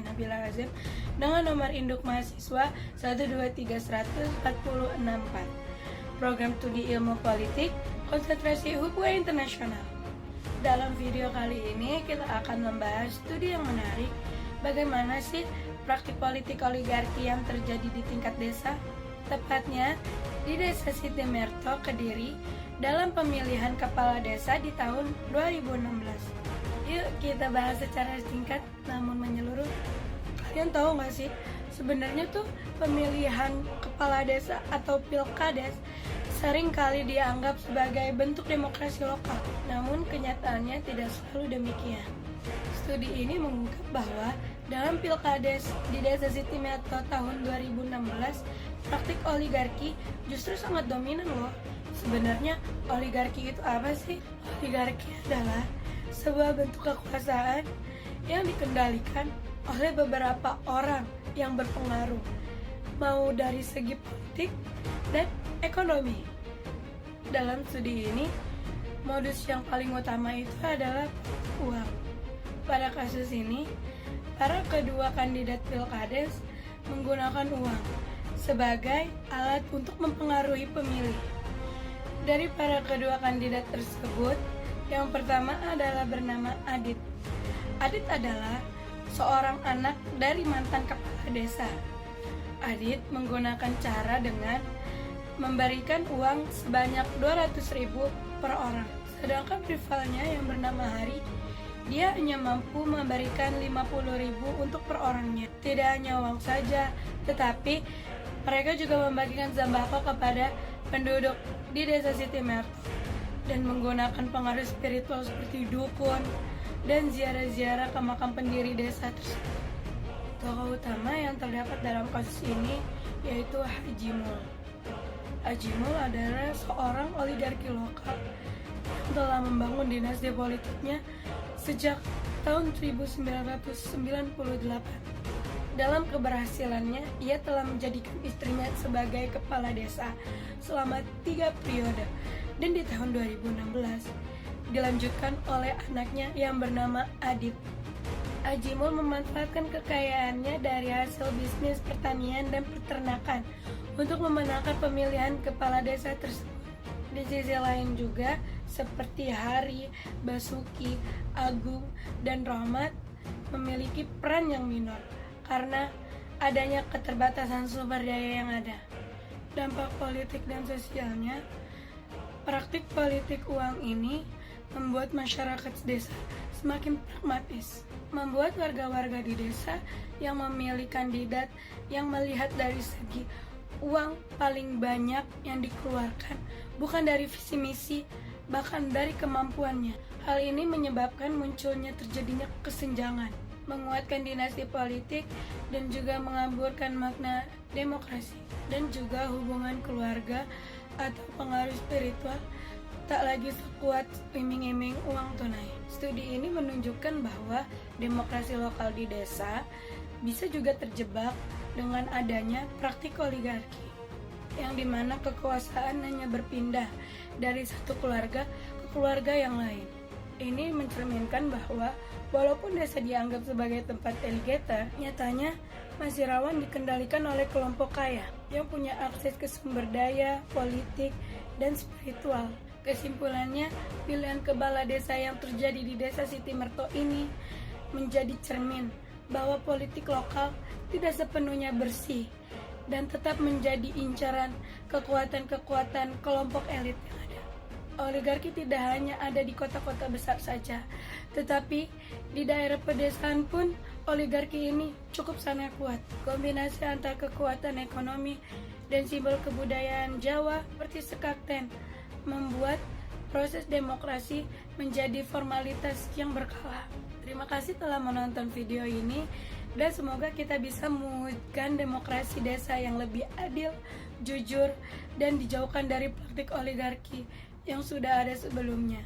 saya Nabila Azim dengan nomor induk mahasiswa 1231464. Program Studi Ilmu Politik, Konsentrasi Hubungan Internasional. Dalam video kali ini kita akan membahas studi yang menarik, bagaimana sih praktik politik oligarki yang terjadi di tingkat desa, tepatnya di Desa Sitimerto, Kediri, dalam pemilihan kepala desa di tahun 2016. Yuk kita bahas secara singkat namun menyeluruh. Kalian tahu nggak sih, sebenarnya tuh pemilihan kepala desa atau pilkades sering kali dianggap sebagai bentuk demokrasi lokal. Namun kenyataannya tidak selalu demikian. Studi ini mengungkap bahwa dalam pilkades di Desa Sitimerto tahun 2016, praktik oligarki justru sangat dominan loh. Sebenarnya oligarki itu apa sih? Oligarki adalah sebuah bentuk kekuasaan yang dikendalikan oleh beberapa orang yang berpengaruh, mau dari segi politik dan ekonomi. Dalam studi ini, modus yang paling utama itu adalah uang. Pada kasus ini, para kedua kandidat pilkades menggunakan uang sebagai alat untuk mempengaruhi pemilih. Dari para kedua kandidat tersebut, yang pertama adalah bernama Adit. Adit adalah seorang anak dari mantan kepala desa. Adit menggunakan cara dengan memberikan uang sebanyak 200.000 per orang. Sedangkan rivalnya yang bernama Hari, dia hanya mampu memberikan 50.000 untuk per orangnya. Tidak hanya uang saja, tetapi mereka juga membagikan sembako kepada penduduk di Desa Sitimerto dan menggunakan pengaruh spiritual seperti dukun dan ziarah-ziarah ke makam pendiri desa tersebut. Tokoh utama yang terdapat dalam kasus ini yaitu Haji Mul. Haji Mul adalah seorang oligarki lokal yang telah membangun dinasti politiknya sejak tahun 1998. Dalam keberhasilannya, ia telah menjadikan istrinya sebagai kepala desa selama 3 periode, dan di tahun 2016 dilanjutkan oleh anaknya yang bernama Adit. Haji Mul memanfaatkan kekayaannya dari hasil bisnis pertanian dan peternakan untuk memenangkan pemilihan kepala desa tersebut. Di sisi lain juga, seperti Hari, Basuki, Agung, dan Rohmat memiliki peran yang minor karena adanya keterbatasan sumber daya yang ada. Dampak politik dan sosialnya, praktik politik uang ini membuat masyarakat desa semakin pragmatis, membuat warga-warga di desa yang memilih kandidat yang melihat dari segi uang paling banyak yang dikeluarkan, bukan dari visi misi, bahkan dari kemampuannya. Hal ini menyebabkan munculnya terjadinya kesenjangan, menguatkan dinasti politik, dan juga mengaburkan makna demokrasi. Dan juga hubungan keluarga atau pengaruh spiritual tak lagi sekuat iming-iming uang tunai. Studi ini menunjukkan bahwa demokrasi lokal di desa bisa juga terjebak dengan adanya praktik oligarki, yang dimana kekuasaan hanya berpindah dari satu keluarga ke keluarga yang lain. Ini mencerminkan bahwa walaupun desa dianggap sebagai tempat eligeta, nyatanya masih rawan dikendalikan oleh kelompok kaya yang punya akses ke sumber daya, politik, dan spiritual. Kesimpulannya, pilihan kepala desa yang terjadi di Desa Sitimerto ini menjadi cermin bahwa politik lokal tidak sepenuhnya bersih dan tetap menjadi incaran kekuatan-kekuatan kelompok elit yang ada. Oligarki tidak hanya ada di kota-kota besar saja, tetapi di daerah pedesaan pun oligarki ini cukup sangat kuat. Kombinasi antara kekuatan ekonomi dan simbol kebudayaan Jawa seperti sekakten membuat proses demokrasi menjadi formalitas yang berkala. Terima kasih telah menonton video ini, dan semoga kita bisa mewujudkan demokrasi desa yang lebih adil, jujur, dan dijauhkan dari praktik oligarki yang sudah ada sebelumnya.